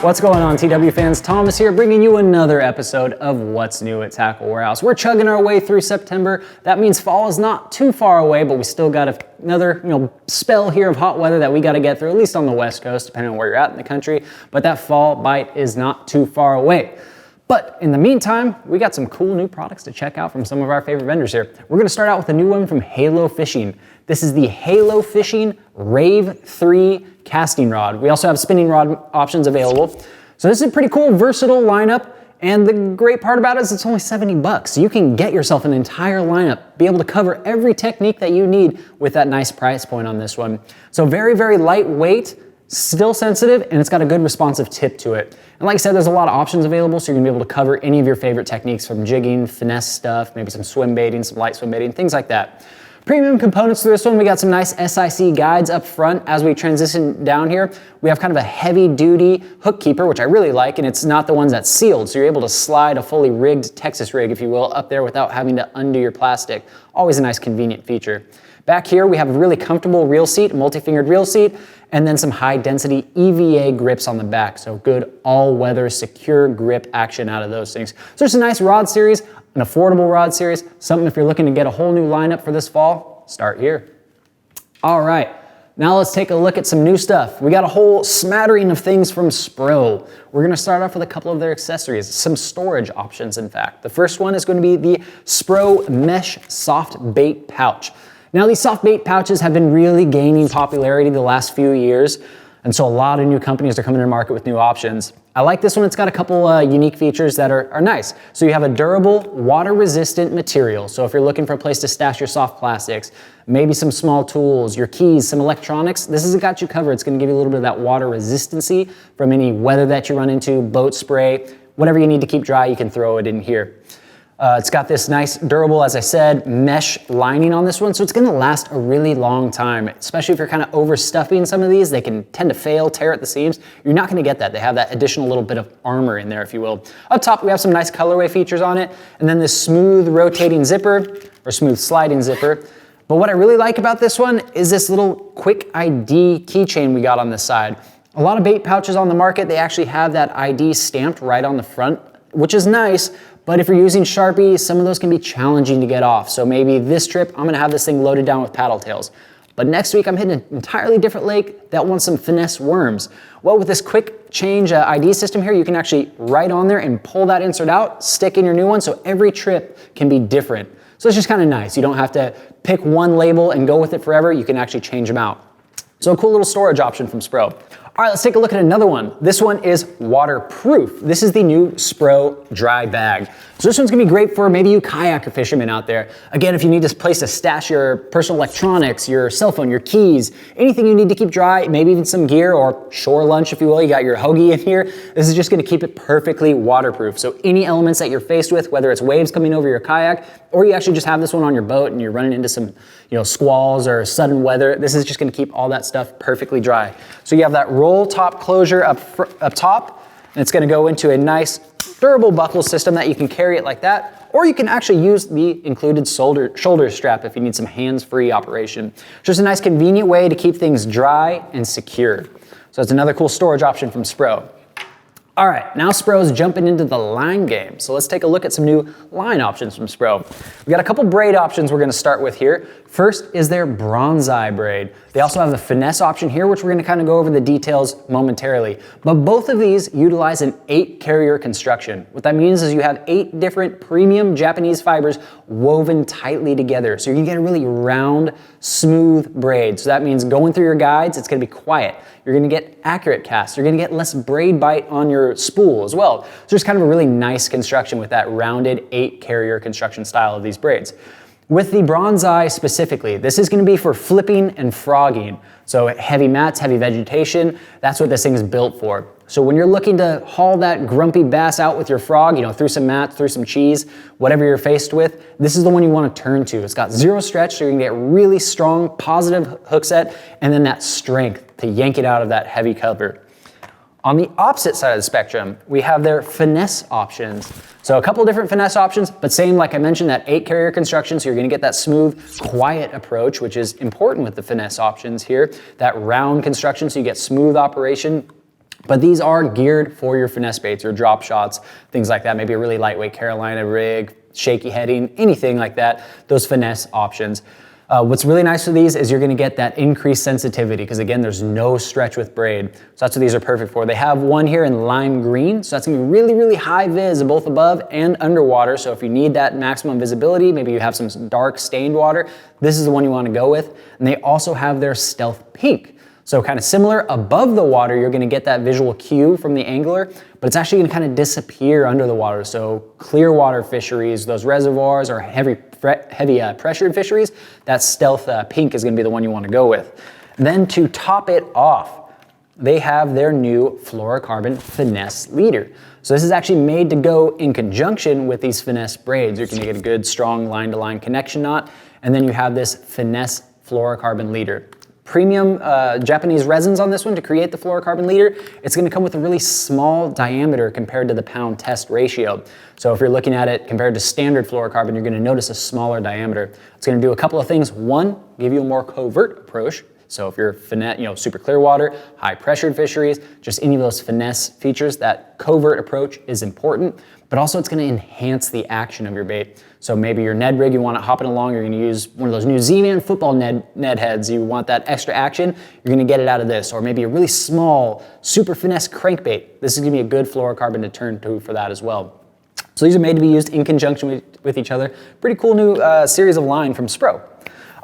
What's going on, TW fans? Thomas here, bringing you another episode of What's New at Tackle Warehouse. We're chugging our way through September. That means fall is not too far away, but we still got another spell here of hot weather that we got to get through, at least on the West Coast, depending on where you're at in the country. But that fall bite is not too far away. But in the meantime, we got some cool new products to check out from some of our favorite vendors here. We're gonna start out with a new one from Halo Fishing. This is the Halo Fishing Rave 3 casting rod. We also have spinning rod options available. So this is a pretty cool, versatile lineup. And the great part about it is it's only 70 bucks. So you can get yourself an entire lineup, be able to cover every technique that you need with that nice price point on this one. So very, very lightweight, still sensitive, and it's got a good responsive tip to it. And like I said, there's a lot of options available, so you're gonna be able to cover any of your favorite techniques from jigging, finesse stuff, maybe some swim baiting, some light swim baiting, things like that. Premium components to this one, we got some nice SIC guides up front. As we transition down here, we have kind of a heavy duty hook keeper, which I really like, and it's not the ones that's sealed, so you're able to slide a fully rigged Texas rig, if you will, up there without having to undo your plastic. Always a nice convenient feature. Back here, we have a really comfortable reel seat, multi-fingered reel seat, and then some high density EVA grips on the back. So good all-weather secure grip action out of those things. So it's a nice rod series, an affordable rod series, something if you're looking to get a whole new lineup for this fall, start here. All right, now let's take a look at some new stuff. We got a whole smattering of things from Spro. We're gonna start off with a couple of their accessories, some storage options in fact. The first one is gonna be the Spro Mesh Soft Bait Pouch. Now these soft bait pouches have been really gaining popularity the last few years, and so a lot of new companies are coming to market with new options. I like this one, it's got a couple unique features that are nice. So you have a durable, water-resistant material. So if you're looking for a place to stash your soft plastics, maybe some small tools, your keys, some electronics, this has got you covered. It's gonna give you a little bit of that water resistancy from any weather that you run into, boat spray, whatever you need to keep dry, you can throw it in here. It's got this nice durable, as I said, mesh lining on this one, so it's gonna last a really long time, especially if you're kind of overstuffing some of these. They can tend to fail, tear at the seams. You're not gonna get that. They have that additional little bit of armor in there, if you will. Up top, we have some nice colorway features on it, and then this smooth rotating zipper, or smooth sliding zipper. But what I really like about this one is this little quick ID keychain we got on this side. A lot of bait pouches on the market, they actually have that ID stamped right on the front, which is nice. But if you're using Sharpie, some of those can be challenging to get off. So maybe this trip, I'm gonna have this thing loaded down with paddle tails. But next week, I'm hitting an entirely different lake that wants some finesse worms. Well, with this quick change ID system here, you can actually write on there and pull that insert out, stick in your new one, so every trip can be different. So it's just kind of nice. You don't have to pick one label and go with it forever. You can actually change them out. So a cool little storage option from Spro. All right, let's take a look at another one. This one is waterproof. This is the new Spro dry bag. So this one's gonna be great for maybe you kayak fishermen out there. Again, if you need a place to stash your personal electronics, your cell phone, your keys, anything you need to keep dry, maybe even some gear or shore lunch, if you will. You got your hoagie in here. This is just gonna keep it perfectly waterproof. So any elements that you're faced with, whether it's waves coming over your kayak, or you actually just have this one on your boat and you're running into some squalls or sudden weather, this is just gonna keep all that stuff perfectly dry. So you have that roll top closure up top, and it's gonna go into a nice durable buckle system that you can carry it like that, or you can actually use the included shoulder strap if you need some hands-free operation. Just a nice convenient way to keep things dry and secure. So it's another cool storage option from Spro. All right, now Spro's jumping into the line game. So let's take a look at some new line options from Spro. We got a couple braid options we're gonna start with here. First is their bronze-eye braid. They also have the finesse option here, which we're gonna kind of go over the details momentarily. But both of these utilize an 8-carrier construction. What that means is you have 8 different premium Japanese fibers woven tightly together. So you're gonna get a really round, smooth braid. So that means going through your guides, it's gonna be quiet. You're gonna get accurate casts. You're gonna get less braid bite on your spool as well. So there's kind of a really nice construction with that rounded 8-carrier construction style of these braids. With the bronze eye specifically, this is gonna be for flipping and frogging. So heavy mats, heavy vegetation, that's what this thing is built for. So when you're looking to haul that grumpy bass out with your frog, through some mats, through some cheese, whatever you're faced with, this is the one you wanna turn to. It's got zero stretch, so you're gonna get really strong, positive hook set, and then that strength to yank it out of that heavy cover. On the opposite side of the spectrum, we have their finesse options. So a couple different finesse options, but same, like I mentioned, that 8-carrier construction, so you're gonna get that smooth, quiet approach, which is important with the finesse options here. That round construction, so you get smooth operation. But these are geared for your finesse baits, your drop shots, things like that. Maybe a really lightweight Carolina rig, shaky heading, anything like that, those finesse options. What's really nice with these is you're gonna get that increased sensitivity because again, there's no stretch with braid. So that's what these are perfect for. They have one here in lime green, so that's gonna be really, really high vis both above and underwater. So if you need that maximum visibility, maybe you have some dark stained water, this is the one you wanna go with. And they also have their stealth pink. So kind of similar, above the water, you're gonna get that visual cue from the angler, but it's actually gonna kind of disappear under the water. So clear water fisheries, those reservoirs or heavy pressured fisheries, that stealth pink is gonna be the one you wanna go with. Then to top it off, they have their new Fluorocarbon Finesse leader. So this is actually made to go in conjunction with these Finesse braids. You're gonna get a good strong line-to-line connection knot, and then you have this Finesse Fluorocarbon leader. Premium Japanese resins on this one to create the fluorocarbon leader. It's gonna come with a really small diameter compared to the pound test ratio. So if you're looking at it compared to standard fluorocarbon, you're gonna notice a smaller diameter. It's gonna do a couple of things. One, give you a more covert approach. So if you're finesse, super clear water, high pressured fisheries, just any of those finesse features, that covert approach is important, but also it's gonna enhance the action of your bait. So maybe your Ned rig, you want it hopping along, you're gonna use one of those new Z-Man football Ned heads, you want that extra action, you're gonna get it out of this. Or maybe a really small, super finesse crankbait. This is gonna be a good fluorocarbon to turn to for that as well. So these are made to be used in conjunction with each other. Pretty cool new series of line from Spro.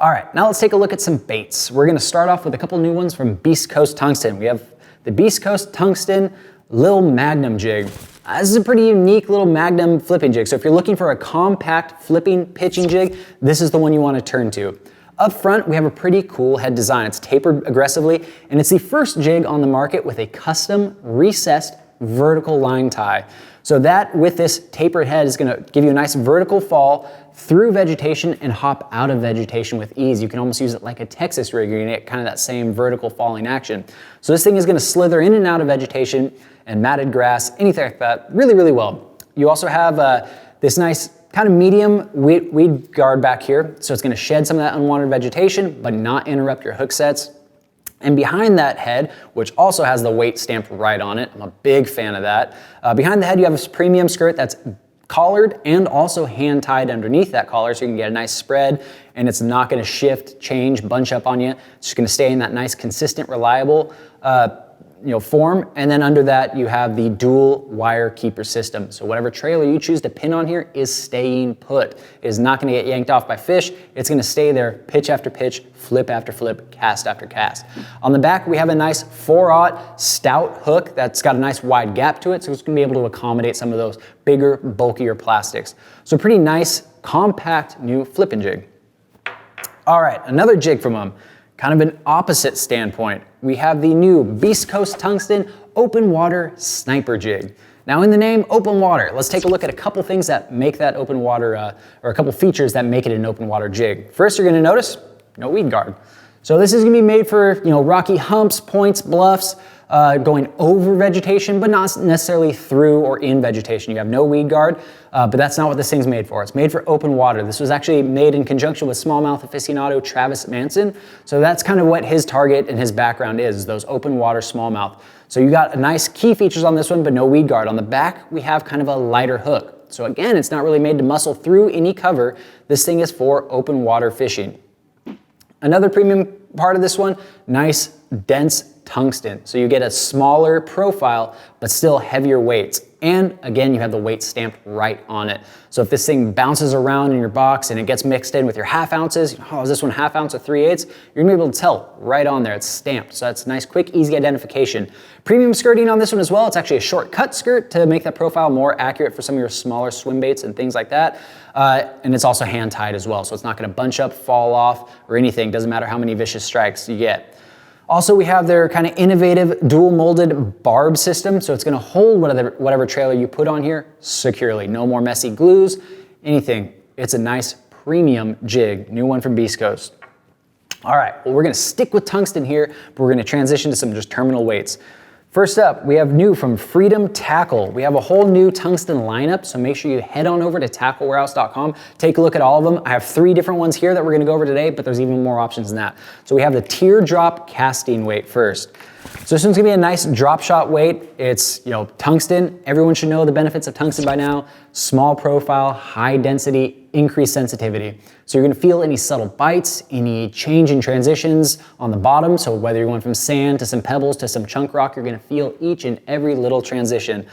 All right, now let's take a look at some baits. We're gonna start off with a couple new ones from Beast Coast Tungsten. We have the Beast Coast Tungsten Lil Magnum Jig. This is a pretty unique little Magnum flipping jig. So if you're looking for a compact flipping pitching jig, this is the one you wanna turn to. Up front, we have a pretty cool head design. It's tapered aggressively, and it's the first jig on the market with a custom recessed vertical line tie. So that with this tapered head is gonna give you a nice vertical fall through vegetation and hop out of vegetation with ease. You can almost use it like a Texas rig. You're gonna get kind of that same vertical falling action. So this thing is gonna slither in and out of vegetation and matted grass, anything like that, really, really well. You also have this nice kind of medium weed guard back here. So it's gonna shed some of that unwanted vegetation, but not interrupt your hook sets. And behind that head, which also has the weight stamped right on it, I'm a big fan of that. Behind the head, you have this premium skirt that's collared and also hand tied underneath that collar, so you can get a nice spread and it's not gonna shift, change, bunch up on you. It's just gonna stay in that nice, consistent, reliable form. And then under that, you have the dual wire keeper system. So whatever trailer you choose to pin on here is staying put. It is not gonna get yanked off by fish. It's gonna stay there pitch after pitch, flip after flip, cast after cast. On the back, we have a nice 4/0 stout hook that's got a nice wide gap to it. So it's gonna be able to accommodate some of those bigger, bulkier plastics. So pretty nice, compact new flipping jig. All right, another jig from them. Kind of an opposite standpoint. We have the new Beast Coast Tungsten Open Water Sniper Jig. Now in the name, open water, let's take a look at a couple things that make that open water, or a couple features that make it an open water jig. First, you're gonna notice, no weed guard. So this is gonna be made for rocky humps, points, bluffs, going over vegetation, but not necessarily through or in vegetation. You have no weed guard, but that's not what this thing's made for. It's made for open water. This was actually made in conjunction with smallmouth aficionado Travis Manson. So that's kind of what his target and his background is, those open water smallmouth. So you got a nice key features on this one, but no weed guard. On the back, we have kind of a lighter hook. So again, it's not really made to muscle through any cover. This thing is for open water fishing. Another premium part of this one, nice, dense tungsten. So you get a smaller profile, but still heavier weights. And again, you have the weight stamped right on it. So if this thing bounces around in your box and it gets mixed in with your half ounces, oh, is this one half ounce or 3/8? You're gonna be able to tell right on there, it's stamped. So that's nice, quick, easy identification. Premium skirting on this one as well. It's actually a shortcut skirt to make that profile more accurate for some of your smaller swim baits and things like that. And it's also hand tied as well. So it's not gonna bunch up, fall off, or anything. Doesn't matter how many vicious strikes you get. Also, we have their kind of innovative dual molded barb system. So it's gonna hold whatever trailer you put on here securely. No more messy glues, anything. It's a nice premium jig, new one from Beast Coast. All right, well, we're gonna stick with tungsten here, but we're gonna transition to some just terminal weights. First up, we have new from Freedom Tackle. We have a whole new tungsten lineup, so make sure you head on over to tacklewarehouse.com. Take a look at all of them. I have 3 different ones here that we're gonna go over today, but there's even more options than that. So we have the teardrop casting weight first. So this one's gonna be a nice drop shot weight. It's, tungsten. Everyone should know the benefits of tungsten by now. Small profile, high density, increased sensitivity. So you're gonna feel any subtle bites, any change in transitions on the bottom. So whether you're going from sand to some pebbles to some chunk rock, you're gonna feel each and every little transition.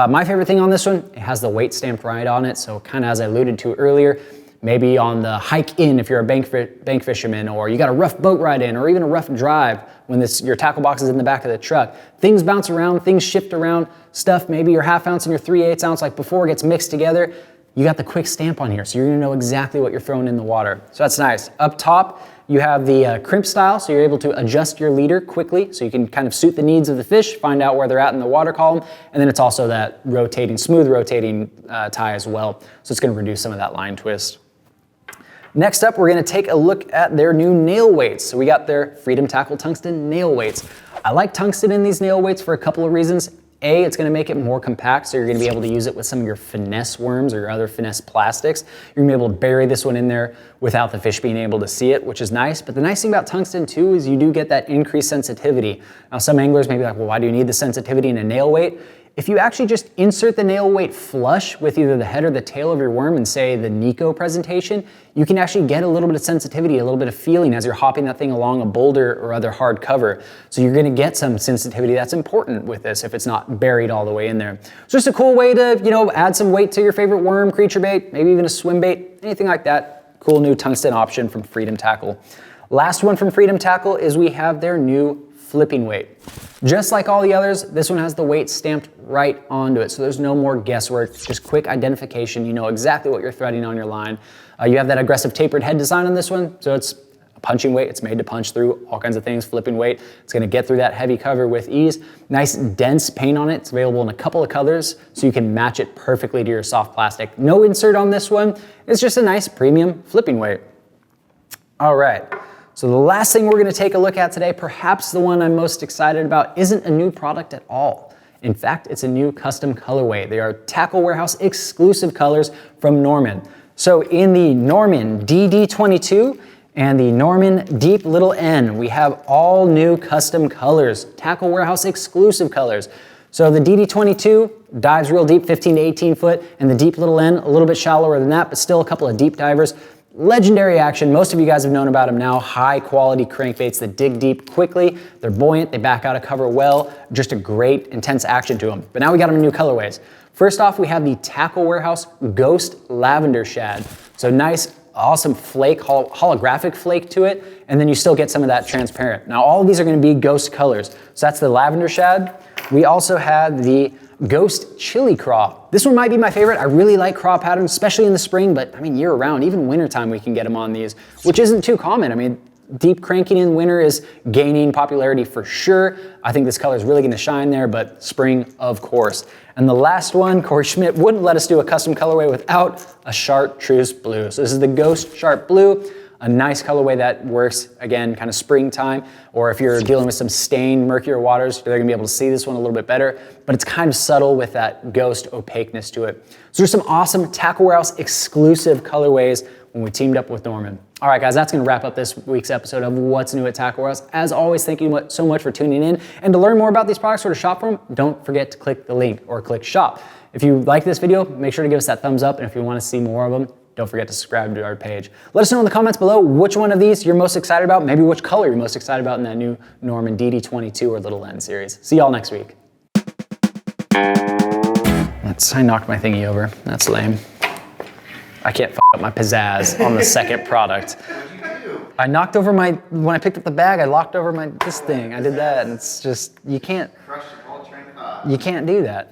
My favorite thing on this one, it has the weight stamped right on it. So kind of as I alluded to earlier, maybe on the hike in if you're a bank fisherman, or you got a rough boat ride in, or even a rough drive when your tackle box is in the back of the truck. Things bounce around, things shift around, stuff, maybe your 1/2 ounce and your 3/8 ounce like before gets mixed together. You got the quick stamp on here, so you're gonna know exactly what you're throwing in the water. So that's nice. Up top, you have the crimp style, so you're able to adjust your leader quickly, so you can kind of suit the needs of the fish, find out where they're at in the water column, and then it's also that smooth rotating tie as well, so it's gonna reduce some of that line twist. Next up, we're gonna take a look at their new nail weights. So we got their Freedom Tackle Tungsten nail weights. I like tungsten in these nail weights for a couple of reasons. A, it's gonna make it more compact, so you're gonna be able to use it with some of your Finesse worms or your other Finesse plastics. You're gonna be able to bury this one in there without the fish being able to see it, which is nice. But the nice thing about tungsten too is you do get that increased sensitivity. Now some anglers may be like, well, why do you need the sensitivity in a nail weight? If you actually just insert the nail weight flush with either the head or the tail of your worm and say the Nico presentation, you can actually get a little bit of sensitivity, a little bit of feeling as you're hopping that thing along a boulder or other hard cover. So you're gonna get some sensitivity that's important with this if it's not buried all the way in there. So just a cool way to, add some weight to your favorite worm, creature bait, maybe even a swim bait, anything like that. Cool new tungsten option from Freedom Tackle. Last one from Freedom Tackle is we have their new flipping weight. Just like all the others, this one has the weight stamped right onto it, so there's no more guesswork, just quick identification. You know exactly what you're threading on your line. You have that aggressive tapered head design on this one, so it's a punching weight. It's made to punch through all kinds of things, flipping weight. It's gonna get through that heavy cover with ease. Nice dense paint on it. It's available in a couple of colors, so you can match it perfectly to your soft plastic. No insert on this one. It's just a nice premium flipping weight. All right. So the last thing we're gonna take a look at today, perhaps the one I'm most excited about, isn't a new product at all. In fact, it's a new custom colorway. They are Tackle Warehouse exclusive colors from Norman. So in the Norman DD22 and the Norman Deep Little N, we have all new custom colors, Tackle Warehouse exclusive colors. So the DD22 dives real deep, 15 to 18 foot, and the Deep Little N, a little bit shallower than that, but still a couple of deep divers. Legendary action, most of you guys have known about them now. High quality crankbaits that dig deep quickly. They're buoyant, they back out of cover well. Just a great intense action to them. But now we got them in new colorways. First off, we have the Tackle Warehouse Ghost Lavender Shad. So nice, awesome flake, holographic flake to it, and then you still get some of that transparent. Now all of these are gonna be ghost colors. So that's the Lavender Shad. We also had the Ghost Chili Craw. This one might be my favorite. I really like craw patterns, especially in the spring, but I mean year round, even wintertime we can get them on these, which isn't too common. I mean, deep cranking in winter is gaining popularity for sure. I think this color is really gonna shine there, but spring, of course. And the last one, Corey Schmidt wouldn't let us do a custom colorway without a Chartreuse Blue. So this is the Ghost Sharp Blue. A nice colorway that works, again, kind of springtime, or if you're dealing with some stained, murkier waters, they're gonna be able to see this one a little bit better, but it's kind of subtle with that ghost opaqueness to it. So there's some awesome Tackle Warehouse exclusive colorways when we teamed up with Norman. All right, guys, that's gonna wrap up this week's episode of What's New at Tackle Warehouse. As always, thank you so much for tuning in. And to learn more about these products or to shop for them, don't forget to click the link or click shop. If you like this video, make sure to give us that thumbs up, and if you wanna see more of them, don't forget to subscribe to our page. Let us know in the comments below which one of these you're most excited about, maybe which color you're most excited about in that new Norman DD22 or Little N series. See y'all next week. I knocked my thingy over. That's lame. I can't f up my pizzazz on the second product. What'd you do? I knocked over when I picked up the bag, I locked over this thing. I did that, and it's just, you can't do that.